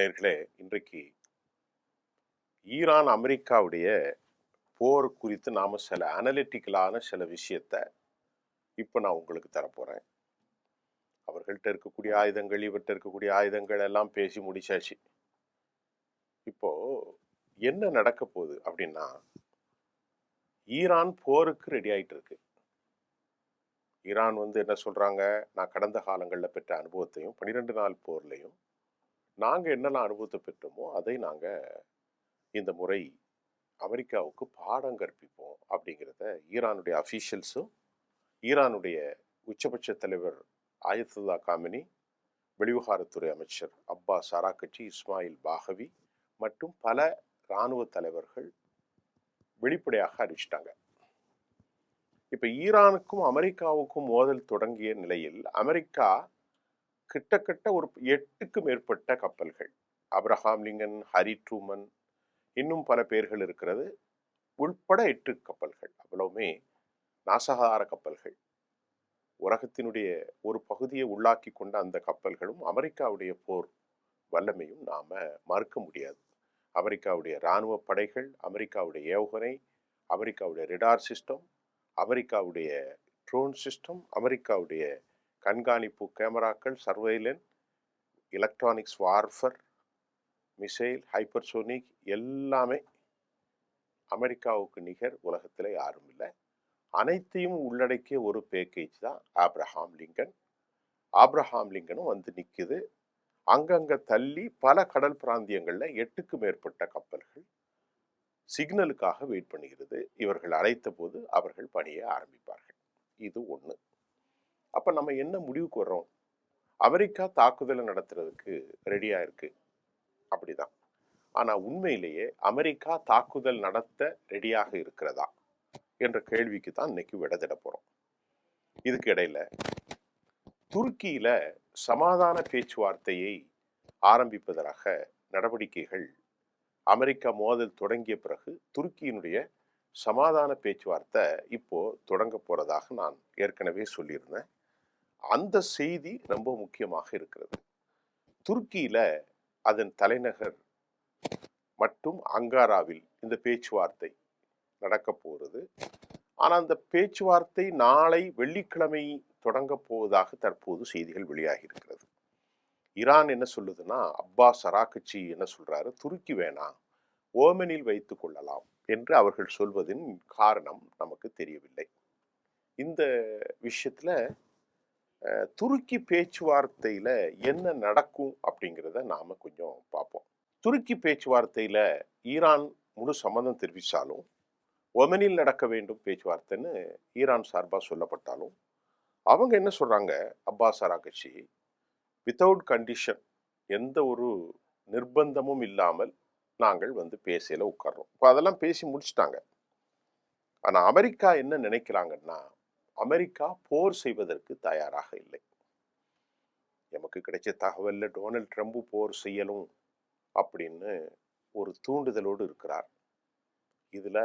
நேயர்களே, இன்றைக்கு ஈரான் அமெரிக்காவுடைய போர் குறித்து நாம சில அனலிட்டிக்கலான சில விஷயத்த இப்ப நான் உங்களுக்கு தரப்போறேன். அவர்கள்ட்ட இருக்கக்கூடிய ஆயுதங்கள், இவர்ட்ட இருக்கக்கூடிய ஆயுதங்கள் எல்லாம் பேசி முடிச்சாச்சு. இப்போ என்ன நடக்க போகுது அப்படின்னா, ஈரான் போருக்கு ரெடி ஆயிட்டு இருக்கு. ஈரான் என்ன சொல்றாங்க, நான் கடந்த காலங்கள்ல பெற்ற அனுபவத்தையும் 12 நாள் போர்லயும் நாங்க என்னெல்லாம் அனுபவத்தை பெற்றோமோ அதை நாங்க இந்த முறை அமெரிக்காவுக்கு பாடம் கற்பிப்போம் அப்படிங்கிறத ஈரானுடைய அஃபீஷியல்ஸும், ஈரானுடைய உச்சபட்ச தலைவர் ஆயத்துல்லா காமினி, வெளிவிவகாரத்துறை அமைச்சர் அப்பாஸ் அராக்கச்சி, இஸ்மாயில் பாகவி மற்றும் பல இராணுவ தலைவர்கள் வெளிப்படையாக அறிவிச்சிட்டாங்க. இப்ப ஈரானுக்கும் அமெரிக்காவுக்கும் மோதல் தொடங்கிய நிலையில் அமெரிக்கா கிட்டத்தட்ட ஒரு 8க்கு மேற்பட்ட கப்பல்கள், அப்ரஹாம் லிங்கன், ஹரி ட்ரூமன், இன்னும் பல பேர்கள் இருக்கிறது, உள்பட 8 கப்பல்கள், அவ்வளவுமே நாசகார கப்பல்கள், உலகத்தினுடைய ஒரு பகுதியை உள்ளாக்கி கொண்ட அந்த கப்பல்களும் அமெரிக்காவுடைய போர் வல்லமையும் நாம மறுக்க முடியாது. அமெரிக்காவுடைய இராணுவ படைகள், அமெரிக்காவுடைய ஏவுகணை, அமெரிக்காவுடைய ரிடார் சிஸ்டம், அமெரிக்காவுடைய ட்ரோன் சிஸ்டம், அமெரிக்காவுடைய கண்காணிப்பு கேமராக்கள், சர்வைலன், எலக்ட்ரானிக்ஸ் வார்ஃபர், மிசைல், ஹைப்பர்சோனிக் எல்லாமே அமெரிக்காவுக்கு நிகர் உலகத்தில் யாரும் இல்லை. அனைத்தையும் உள்ளடக்கிய ஒரு பேக்கேஜ் தான் ஆப்ரஹாம் லிங்கன். ஆப்ரஹாம் லிங்கனும் நிக்குது. அங்கங்க தள்ளி பல கடல் பிராந்தியங்கள்ல 8க்கு மேற்பட்ட கப்பல்கள் சிக்னலுக்காக வெயிட் பண்ணுகிறது. இவர்கள் அழைத்த போது அவர்கள் பணியை ஆரம்பிப்பார்கள். இது ஒண்ணு. அப்ப நம்ம என்ன முடிவுக்கு வர்றோம்? அமெரிக்கா தாக்குதலை நடத்துறதுக்கு ரெடியா இருக்கு, அப்படிதான். ஆனா உண்மையிலேயே அமெரிக்கா தாக்குதல் நடத்த ரெடியாக இருக்கிறதா என்ற கேள்விக்கு தான் இன்னைக்கு விடதிட போறோம். இதுக்கு இடையில துருக்கியில சமாதான பேச்சுவார்த்தையை ஆரம்பிப்பதற்காக நடவடிக்கைகள், அமெரிக்கா மோதல் தொடங்கிய பிறகு துருக்கியினுடைய சமாதான பேச்சுவார்த்தை இப்போ தொடங்க போறதாக நான் ஏற்கனவே சொல்லியிருந்தேன். அந்த செய்தி ரொம்ப முக்கியமாக இருக்கிறது. துருக்கியில அதன் தலைநகர் மற்றும் அங்காராவில் இந்த பேச்சுவார்த்தை நடக்க போகிறது. ஆனா அந்த பேச்சுவார்த்தை நாளை வெள்ளிக்கிழமை தொடங்க போவதாக தற்போது செய்திகள் வெளியாகி இருக்கிறது. ஈரான் என்ன சொல்லுதுன்னா, அப்பாஸ் அராக்கச்சி என்ன சொல்றாரு, துருக்கி வேணாம், ஓமனில் வைத்துக் கொள்ளலாம் என்று அவர்கள் சொல்வதின் காரணம் நமக்கு தெரியவில்லை. இந்த விஷயத்துல துருக்கி பேச்சுவார்த்தையில என்ன நடக்கும் அப்படிங்கிறத நாம கொஞ்சம் பார்ப்போம். துருக்கி பேச்சுவார்த்தையில ஈரான் முழு சம்மதம் தெரிவித்தாலும், ஒமனில் நடக்க வேண்டும் பேச்சுவார்த்தைன்னு ஈரான் சார்பா சொல்லப்பட்டாலும், அவங்க என்ன சொல்றாங்க, அப்பாஸ் அராக்கச்சி, வித்தவுட் கண்டிஷன், எந்த ஒரு நிர்பந்தமும் இல்லாமல் நாங்கள் பேசல உட்கார்றோம். இப்போ அதெல்லாம் பேசி முடிச்சிட்டாங்க. ஆனா அமெரிக்கா என்ன நினைக்கிறாங்கன்னா, அமெரிக்கா போர் செய்வதற்கு தயாராக இல்லை. எமக்கு கிடைச்ச தகவல்ல டொனால்ட் ட்ரம்ப் போர் செய்யணும் அப்படின்னு ஒரு தூண்டுதலோடு இருக்கிறார். இதுல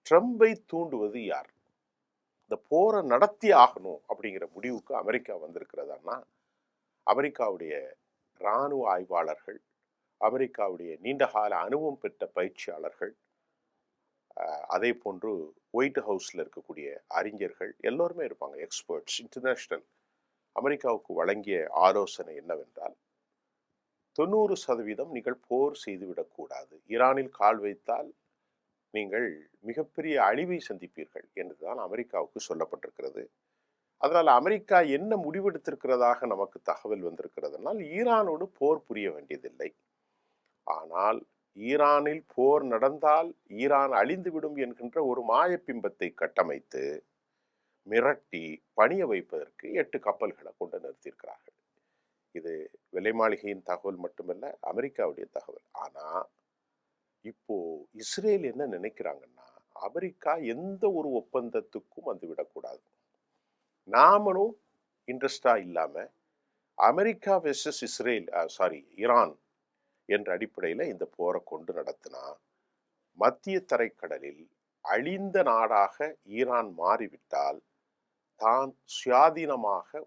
ட்ரம்பை தூண்டுவது யார்? இந்த போரை நடத்தி ஆகணும் அப்படிங்கிற முடிவுக்கு அமெரிக்கா வந்திருக்கிறதான்னா, அமெரிக்காவுடைய இராணுவ ஆய்வாளர்கள், அமெரிக்காவுடைய நீண்டகால அனுபவம் பெற்ற பயிற்சியாளர்கள், அதே போன்று ஒயிட் ஹவுஸ்ல இருக்கக்கூடிய அறிஞர்கள் எல்லோருமே இருப்பாங்க, எக்ஸ்பர்ட்ஸ், இன்டர்நேஷனல். அமெரிக்காவுக்கு வழங்கிய ஆலோசனை என்னவென்றால், 90% நீங்கள் போர் செய்துவிடக்கூடாது, ஈரானில் கால் வைத்தால் நீங்கள் மிகப்பெரிய அழிவை சந்திப்பீர்கள் என்றுதான் அமெரிக்காவுக்கு சொல்லப்பட்டிருக்கிறது. அதனால அமெரிக்கா என்ன முடிவெடுத்திருக்கிறதாக நமக்கு தகவல் வந்திருக்கிறதுனால், ஈரானோடு போர் புரிய வேண்டியதில்லை. ஆனால் ஈரானில் போர் நடந்தால் ஈரான் அழிந்துவிடும் என்கின்ற ஒரு மாயப்பிம்பத்தை கட்டமைத்து மிரட்டி பணிய வைப்பதற்கு 8 கப்பல்களை கொண்டு நிறுத்தியிருக்கிறார்கள். இது வெள்ளை மாளிகையின் தகவல் மட்டுமல்ல, அமெரிக்காவுடைய தகவல். ஆனா இப்போ இஸ்ரேல் என்ன நினைக்கிறாங்கன்னா, அமெரிக்கா எந்த ஒரு ஒப்பந்தத்துக்கும் விடக்கூடாது, நாமளும் இன்ட்ரெஸ்டா இல்லாம அமெரிக்கா வெர்சஸ் இஸ்ரேல் ஈரான் என்ற அடிப்படையில இந்த போரை கொண்டு நடத்தினா, மத்திய தரைக்கடலில் அழிந்த நாடாக ஈரான் மாறிவிட்டால் தான் சுயாதீனமாக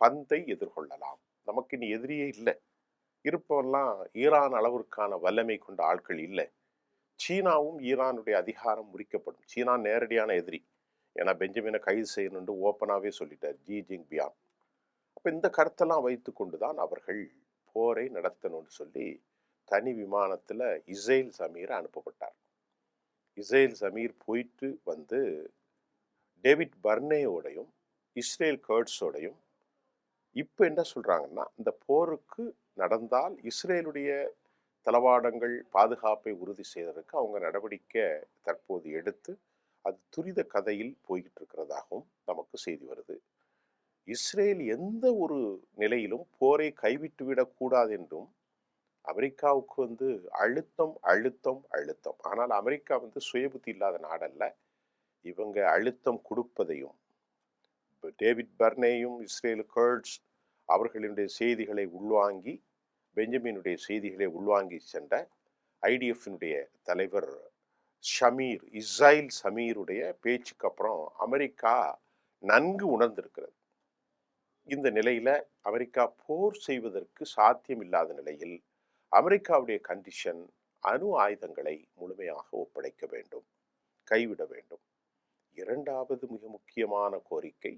பந்தை எதிர்கொள்ளலாம். நமக்கு இனி எதிரியே இல்லை. இருப்பவெல்லாம் ஈரான் அளவிற்கான வல்லமை கொண்ட ஆட்கள் இல்லை. சீனாவும் ஈரானுடைய அதிகாரம் முறிக்கப்படும். சீனா நேரடியான எதிரி. ஏன்னா பெஞ்சமினை கைது செய்யணும்னு ஓப்பனாவே சொல்லிட்டார் ஜி ஜின்பியாங். அப்ப இந்த கருத்தெல்லாம் வைத்து கொண்டுதான் அவர்கள் போரை நடத்தணும்னு சொல்லி தனி விமானத்துல இஸ்ரேல் சமீர் அனுப்பப்பட்டார். இஸ்ரேல் சமீர் போயிட்டு வந்து டேவிட் பர்னேயோடையும் இஸ்ரேல் கர்ட்ஸோடையும் இப்ப என்ன சொல்றாங்கன்னா, இந்த போருக்கு நடந்தால் இஸ்ரேலுடைய தளவாடங்கள் பாதுகாப்பை உறுதி செய்வதற்கு அவங்க நடவடிக்கை தற்போது எடுத்து அது துரித கதையில் போய்கிட்டு இருக்கிறதாகவும் நமக்கு செய்தி வருது. இஸ்ரேல் எந்த ஒரு நிலையிலும் போரை கைவிட்டு விடக்கூடாது என்றும் அமெரிக்காவுக்கு வந்து அழுத்தம் அழுத்தம் அழுத்தம். ஆனால் அமெரிக்கா வந்து சுயபுத்தி இல்லாத நாடல்ல. இவங்க அழுத்தம் கொடுப்பதையும் டேவிட் பர்னேயும் இஸ்ரேல் கர்ட்ஸ் அவர்களுடைய செய்திகளை உள்வாங்கி பெஞ்சமினுடைய செய்திகளை உள்வாங்கி சென்ற ஐடிஎஃபினுடைய தலைவர் ஷமீர் இஸ்ராயில் சமீருடைய பேச்சுக்கு அப்புறம் அமெரிக்கா நன்கு உணர்ந்திருக்கிறது. இந்த நிலையில அமெரிக்கா போர் செய்வதற்கு சாத்தியம் இல்லாத நிலையில் அமெரிக்காவுடைய கண்டிஷன் அணு ஆயுதங்களை முழுமையாக ஒப்படைக்க வேண்டும், கைவிட வேண்டும். இரண்டாவது மிக முக்கியமான கோரிக்கை,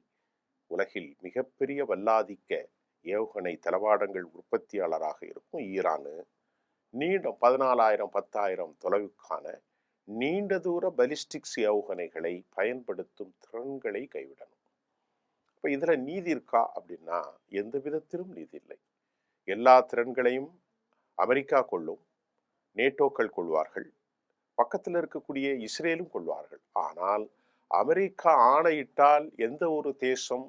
உலகில் மிகப்பெரிய வல்லாதிக்க ஏவுகணை தளவாடங்கள் உற்பத்தியாளராக இருக்கும் ஈரானு நீண்ட 14,000 10,000 தொலைவுக்கான நீண்ட தூர பலிஸ்டிக்ஸ் ஏவுகணைகளை பயன்படுத்தும் திறன்களை கைவிடணும். இப்ப இதுல நீதி இருக்கா அப்படின்னா எந்த விதத்திலும் நீதி இல்லை. எல்லா திறன்களையும் அமெரிக்கா கொள்ளும், நேட்டோக்கள் கொள்வார்கள், பக்கத்தில் இருக்கக்கூடிய இஸ்ரேலும் கொள்வார்கள். ஆனால் அமெரிக்கா ஆணையிட்டால் எந்த ஒரு தேசம்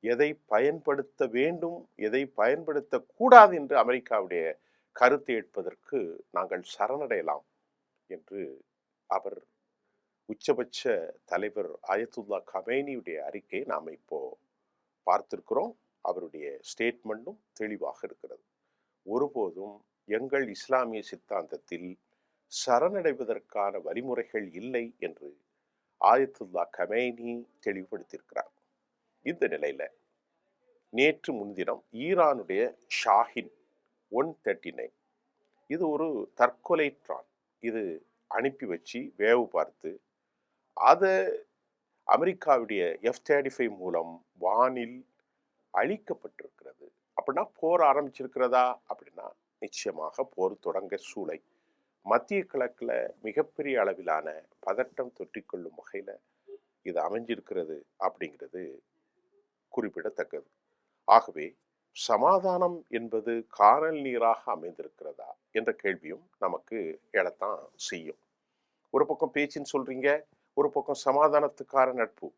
எதை பயன்படுத்த வேண்டும் எதை பயன்படுத்தக்கூடாது என்று அமெரிக்காவுடைய கருத்தை ஏற்பதற்கு நாங்கள் சரணடையலாம் என்று அவர் உச்சபட்ச தலைவர் அயத்துல்லா கமேனியுடைய அறிக்கையை நாம் இப்போ பார்த்திருக்கிறோம். அவருடைய ஸ்டேட்மெண்ட்டும் தெளிவாக இருக்கிறது. ஒருபோதும் எங்கள் இஸ்லாமிய சித்தாந்தத்தில் சரணடைவதற்கான வழிமுறைகள் இல்லை என்று ஆயத்துல்லா கமேனி தெளிவுபடுத்தியிருக்கிறார். இந்த நிலையில நேற்று முன்தினம் ஈரானுடைய ஷாஹின் 139 இது ஒரு தற்கொலை ட்ரான். இது அனுப்பி வச்சு வேவு பார்த்து அதை அமெரிக்காவுடைய F-35 மூலம் வானில் அழிக்கப்பட்டிருக்கிறது. அப்படின்னா போர் ஆரம்பிச்சிருக்கிறதா அப்படின்னா நிச்சயமாக போர் தொடங்க சூளை. மத்திய கிழக்குல மிகப்பெரிய அளவிலான பதட்டம் தொற்றிக்கொள்ளும் வகையில இது அமைஞ்சிருக்கிறது அப்படிங்கிறது குறிப்பிடத்தக்கது. ஆகவே சமாதானம் என்பது கானல் நீராக அமைந்திருக்கிறதா என்ற கேள்வியும் நமக்கு எழத்தான் செய்யும். ஒரு பக்கம் பேச்சுன்னு சொல்றீங்க, ஒரு பக்கம் சமாதானத்துக்கான நட்பு.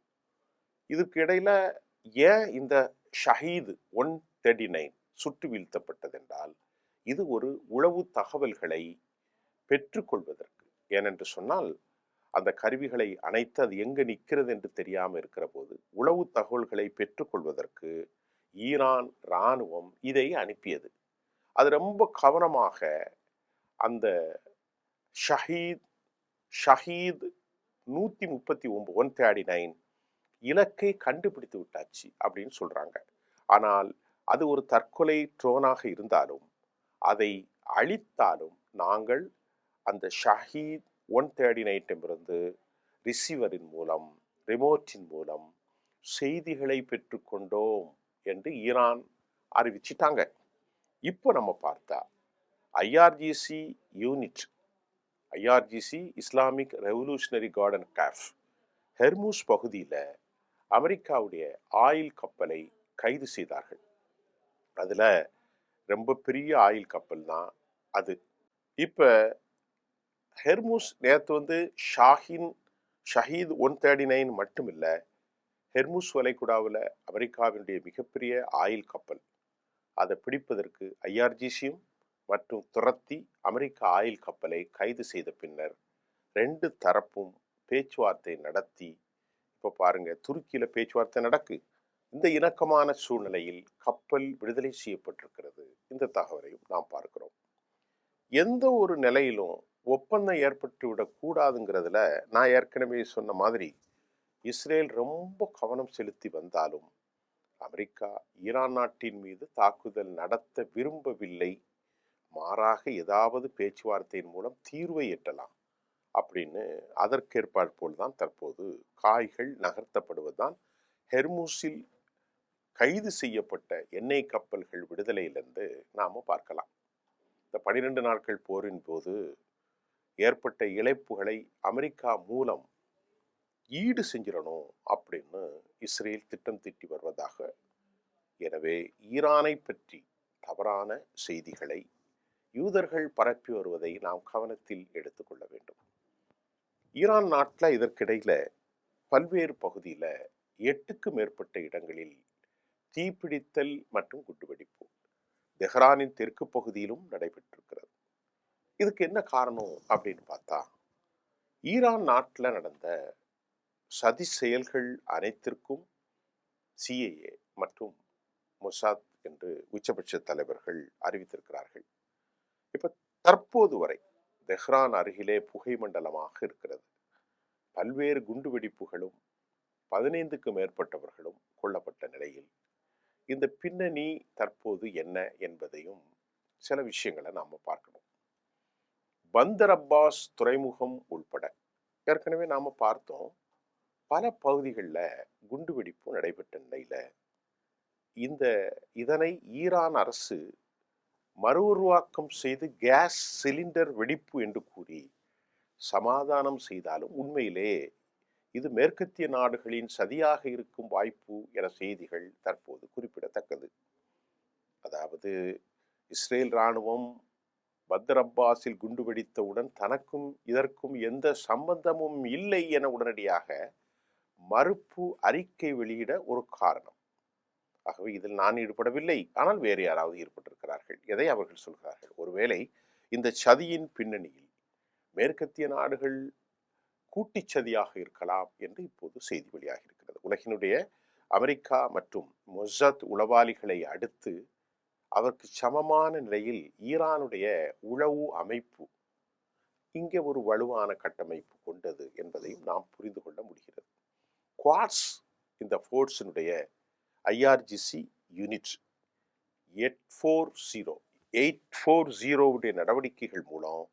இதுக்கு இடையில ஏன் இந்த ஷஹீத் 139 சுட்டு வீழ்த்தப்பட்டது என்றால் இது ஒரு உளவு தகவல்களை பெற்றுக்கொள்வதற்கு. ஏனென்று சொன்னால் அந்த கருவிகளை அணைத்து அது எங்க நிற்கிறது என்று தெரியாமல் இருக்கிற போது உளவு தகவல்களை பெற்றுக்கொள்வதற்கு ஈரான் இராணுவம் இதை அனுப்பியது. அது ரொம்ப கவனமாக அந்த ஷஹீத் ஷஹீத் 139 இலக்கை கண்டுபிடித்து விட்டாச்சு அப்படின்னு சொல்றாங்க. ஆனால் அது ஒரு தற்கொலை ட்ரோனாக இருந்தாலும் அதை அழித்தாலும் நாங்கள் அந்த ஷஹீத் 139 ரிசீவரின் மூலம் ரிமோட்டின் மூலம் செய்திகளை பெற்றுக்கொண்டோம் என்று ஈரான் அறிவிச்சிட்டாங்க. இப்போ நம்ம பார்த்தா IRGC unit, IRGC Islamic revolutionary கார்டன் கேஃப் ஹெர்மூஸ் பகுதியில் அமெரிக்காவுடைய ஆயில் கப்பலை கைது செய்தார்கள். அதுல ரொம்ப பெரிய ஆயில் கப்பல் தான் அது. இப்ப ஹெர்மூஸ் நேற்று வந்து ஷஹீத் 139 மட்டும் இல்ல, ஹெர்மூஸ் வளைகுடாவில் அமெரிக்காவினுடைய மிகப்பெரிய ஆயில் கப்பல் அதை பிடிப்பதற்கு ஐஆர்ஜிசியும் மற்றும் துரத்தி அமெரிக்க ஆயில் கப்பலை கைது செய்த பின்னர் 2 தரப்பும் பேச்சுவார்த்தை நடத்தி இப்ப பாருங்க துருக்கியில பேச்சுவார்த்தை நடக்கு. இந்த இணக்கமான சூழ்நிலையில் கப்பல் விடுதலை செய்யப்பட்டிருக்கிறது. இந்த தகவலையும் நாம் பார்க்கிறோம். எந்த ஒரு நிலையிலும் ஒப்பந்தம் ஏற்பட்டு விடக்கூடாதுங்கிறதுல நான் ஏற்கனவே சொன்ன மாதிரி இஸ்ரேல் ரொம்ப கவனம் செலுத்தி வந்தாலும் அமெரிக்கா ஈரான் நாட்டின் மீது தாக்குதல் நடத்த விரும்பவில்லை மாறாக ஏதாவது பேச்சுவார்த்தையின் மூலம் தீர்வை எட்டலாம் அப்படின்னு அதற்கேற்பாற் போல்தான் தற்போது காய்கள் நகர்த்தப்படுவதுதான் ஹெர்மூஸில் கைது செய்யப்பட்ட எண்ணெய் கப்பல்கள் விடுதலையிலிருந்து நாம பார்க்கலாம். இந்த 12 நாட்கள் போரின் போது ஏற்பட்ட இழப்புகளை அமெரிக்கா மூலம் ஈடு செஞ்சிடணும் அப்படின்னு இஸ்ரேல் திட்டம் தீட்டி வருவதாக. எனவே ஈரானை பற்றி தவறான செய்திகளை யூதர்கள் பரப்பி வருவதை நாம் கவனத்தில் எடுத்துக்கொள்ள வேண்டும். ஈரான் நாட்டில் இதற்கிடையில பல்வேறு பகுதியில் 8க்கு மேற்பட்ட இடங்களில் தீப்பிடித்தல் மற்றும் குண்டுவெடிப்பு தெஹ்ரானின் தெற்கு பகுதியிலும் நடைபெற்றிருக்கிறது. இதுக்கு என்ன காரணம் அப்படின்னு பார்த்தா, ஈரான் நாட்டில் நடந்த சதி செயல்கள் அனைத்திற்கும் சிஐஏ மற்றும் மொசாத் என்று உச்சபட்ச தலைவர்கள் அறிவித்திருக்கிறார்கள். இப்ப தற்போது வரை தெஹ்ரான் அருகிலே புகை மண்டலமாக இருக்கிறது. பல்வேறு குண்டுவெடிப்புகளும் 15க்கு மேற்பட்டவர்களும் கொல்லப்பட்ட நிலையில் இந்த பின்னணி தற்போது என்ன என்பதையும் சில விஷயங்களை நாம பார்க்கணும். பந்தர் அப்பாஸ் துறைமுகம் உள்பட ஏற்கனவே நாம பார்த்தோம், பல பகுதிகளில் குண்டுவெடிப்பு நடைபெற்ற நிலையில இதனை ஈரான் அரசு மறு உருவாக்கம் செய்து கேஸ் சிலிண்டர் வெடிப்பு என்று கூறி சமாதானம் செய்தாலும் உண்மையிலே இது மேற்கத்திய நாடுகளின் சதியாக இருக்கும் வாய்ப்பு என செய்திகள் தற்போது குறிப்பிடத்தக்கது. அதாவது இஸ்ரேல் இராணுவம் பந்தர் அப்பாஸில் குண்டு வெடித்தவுடன் தனக்கும் இதற்கும் எந்த சம்பந்தமும் இல்லை என உடனடியாக மறுப்பு அறிக்கை வெளியிட ஒரு காரணம். ஆகவே இதில் நான் ஈடுபடவில்லை, ஆனால் வேறு யாராவது ஈடுபட்டிருக்கிறார்கள். எதை அவர்கள் சொல்கிறார்கள்? ஒருவேளை இந்த சதியின் பின்னணியில் மேற்கத்திய நாடுகள் கூட்டிச் சதியாக இருக்கலாம் என்று இப்போது செய்தி வெளியாகி இருக்கிறது. உலகினுடைய அமெரிக்கா மற்றும் மொசாத் உளவாளிகளை அடுத்து அதற்கு சமமான நிலையில் ஈரானுடைய உளவு அமைப்பு இங்கே ஒரு வலுவான கட்டமைப்பு கொண்டது என்பதையும் நாம் புரிந்து கொள்ள முடிகிறது. குவாட்ஸ் இந்த ஃபோர்ஸினுடைய ஐஆர்ஜிசி யூனிட் 840 நடவடிக்கைகள் மூலம்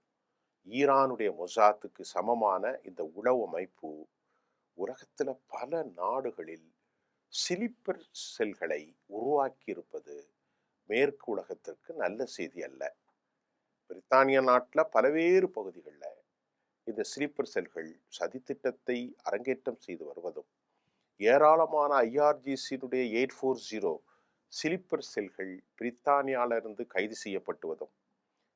ஈரானுடைய மொசாத்துக்கு சமமான இந்த உளவு அமைப்பு உலகத்தில் பல நாடுகளில் ஸ்லீப்பர் செல்களை உருவாக்கி இருப்பது மேற்கு உலகத்திற்கு நல்ல செய்தி அல்ல. பிரித்தானிய நாட்டில் பல்வேறு பகுதிகளில் இந்த ஸ்லீப்பர் செல்கள் சதித்திட்டத்தை அரங்கேற்றம் செய்து வருவதும், ஏராளமான ஐஆர்ஜிசியினுடைய 840 ஸ்லீப்பர் செல்கள் பிரித்தானியாவிலிருந்து கைது செய்யப்பட்டுவதும்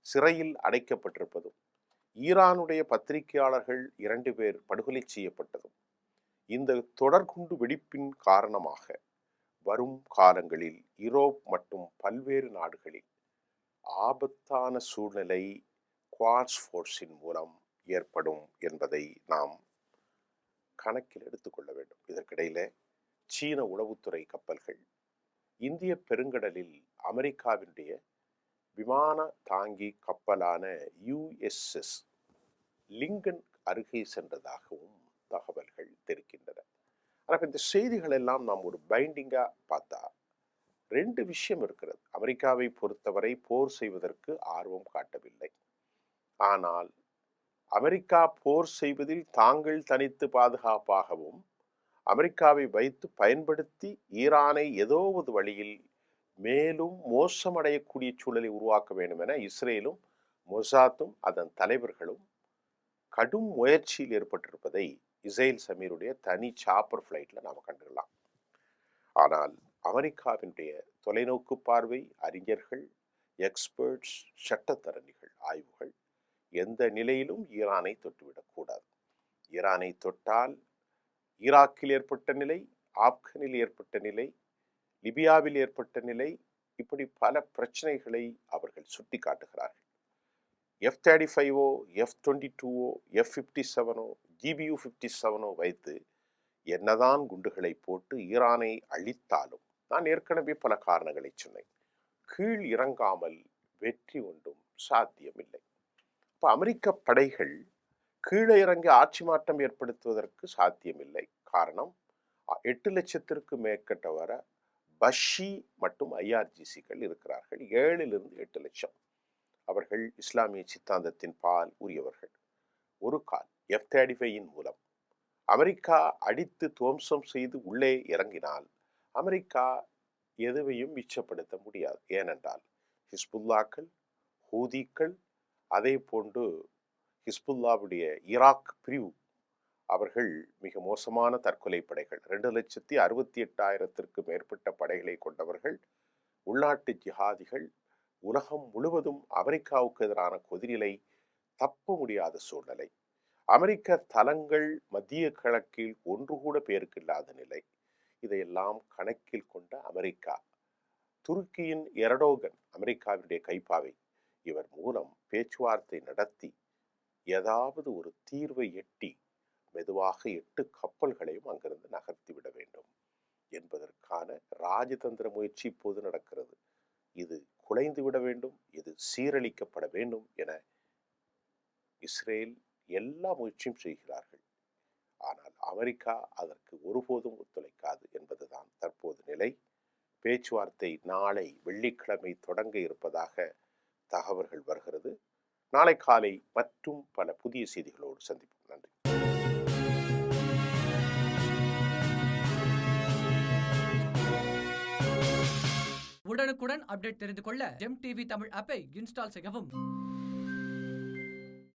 சிறையில் அடைக்கப்பட்டிருப்பதும், ஈரானுடைய பத்திரிகையாளர்கள் 2 பேர் படுகொலை செய்யப்பட்டதும் இந்த தொடர்குண்டு வெடிப்பின் காரணமாக வரும் காலங்களில் யூரோப் மற்றும் பல்வேறு நாடுகளில் ஆபத்தான சூழ்நிலை குவாட்ஸ் ஃபோர்ஸின் மூலம் ஏற்படும் என்பதை நாம் கணக்கில் எடுத்துக்கொள்ள வேண்டும். இதற்கிடையில சீன உளவுத்துறை கப்பல்கள் இந்திய பெருங்கடலில் அமெரிக்காவினுடைய விமான தாங்கி கப்பலான யுஎஸ்எஸ் லிங்கன் அருகே சென்றதாகவும் தகவல்கள் தெரிவிக்கின்றன. ஆனால் இந்த செய்திகள் எல்லாம் நாம் ஒரு பைண்டிங்கா பார்த்தா 2 விஷயம் இருக்கிறது. அமெரிக்காவை பொறுத்தவரை போர் செய்வதற்கு ஆர்வம் காட்டவில்லை. ஆனால் அமெரிக்கா போர் செய்வதில் தாங்கள் தனித்து பாதுகாப்பாகவும் அமெரிக்காவை வைத்து பயன்படுத்தி ஈரானை ஏதோ ஒரு வழியில் மேலும் மோசமடையக்கூடிய சூழலை உருவாக்க வேண்டும் என இஸ்ரேலும் மொசாத்தும் அதன் தலைவர்களும் கடும் முயற்சியில் ஏற்பட்டிருப்பதை இஸ்ரேல் சமீருடைய தனி சாப்பர் பிளைட்ல நாம கண்டுக்கலாம். ஆனால் அமெரிக்காவினுடைய தொலைநோக்கு பார்வை, அறிஞர்கள், எக்ஸ்பர்ட்ஸ், சட்டத்தரணிகள் ஆய்வுகள் எந்த நிலையிலும் ஈரானை தொட்டுவிடக்கூடாது. ஈரானை தொட்டால் ஈராக்கில் ஏற்பட்ட நிலை, ஆப்கானில் ஏற்பட்ட நிலை, லிபியாவில் ஏற்பட்ட நிலை, இப்படி பல பிரச்சனைகளை அவர்கள் சுட்டி காட்டுகிறார்கள். F-35ஓ, F-22ஓ, F-57ஓ, GBU-57ஓ வைத்து என்னதான் குண்டுகளை போட்டு ஈரானை அழித்தாலும், நான் ஏற்கனவே பல காரணங்களை சொன்னேன், கீழ் இறங்காமல் வெற்றி ஒன்றும் சாத்தியமில்லை. இப்போ அமெரிக்க படைகள் கீழே இறங்கி ஆட்சி மாற்றம் ஏற்படுத்துவதற்கு சாத்தியமில்லை. காரணம், 8 லட்சத்திற்கு மேற்பட்ட வர பஷி மற்றும் ஐஆர்ஜிசிகள் இருக்கிறார்கள். 7 லிருந்து 8 லட்சம். அவர்கள் இஸ்லாமிய சித்தாந்தத்தின் பால் உரியவர்கள். ஒரு கால் F-35 மூலம் அமெரிக்கா அடித்து துவம்சம் செய்து உள்ளே இறங்கினால் அமெரிக்கா எதுவையும் மிச்சப்படுத்த முடியாது. ஏனென்றால் ஹிஸ்புல்லாக்கள், ஹூதிக்கள், அதே போன்று ஹிஸ்புல்லாவுடைய ஈராக் பிரிவு, அவர்கள் மிக மோசமான தற்கொலை படைகள். 2,68,000 மேற்பட்ட படைகளை கொண்டவர்கள், உள்நாட்டு ஜிஹாதிகள். உலகம் முழுவதும் அமெரிக்காவுக்கு எதிரான கொதிநிலை, தப்ப முடியாத சூழ்நிலை. அமெரிக்க தளங்கள் மத்திய கிழக்கில் ஒன்று கூட பேருக்கு இல்லாத நிலை. இதையெல்லாம் கணக்கில் கொண்ட அமெரிக்கா, துருக்கியின் எரடோகன், அமெரிக்காவினுடைய கைப்பாவை, இவர் மூலம் பேச்சுவார்த்தை நடத்தி ஏதாவது ஒரு தீர்வை எட்டி மெதுவாக 8 கப்பல்களையும் அங்கிருந்து நகர்த்திவிட வேண்டும் என்பதற்கான ராஜதந்திர முயற்சி இப்போது நடக்கிறது. இது குலைந்து விட வேண்டும், இது சீரழிக்கப்பட வேண்டும் என இஸ்ரேல் எல்லா முயற்சியும் செய்கிறார்கள். ஆனால் அமெரிக்கா அதற்கு ஒருபோதும் ஒத்துழைக்காது என்பதுதான் தற்போது நிலை. பேச்சுவார்த்தை நாளை வெள்ளிக்கிழமை தொடங்க இருப்பதாக தகவல்கள் வருகிறது. நாளை காலை மற்றும் பல புதிய செய்திகளோடு சந்திப்போம். நன்றி. உடனுக்குடன் அப்டேட் தெரிந்து கொள்ள ஜெம் டிவி தமிழ் ஆப்பை இன்ஸ்டால் செய்யவும்.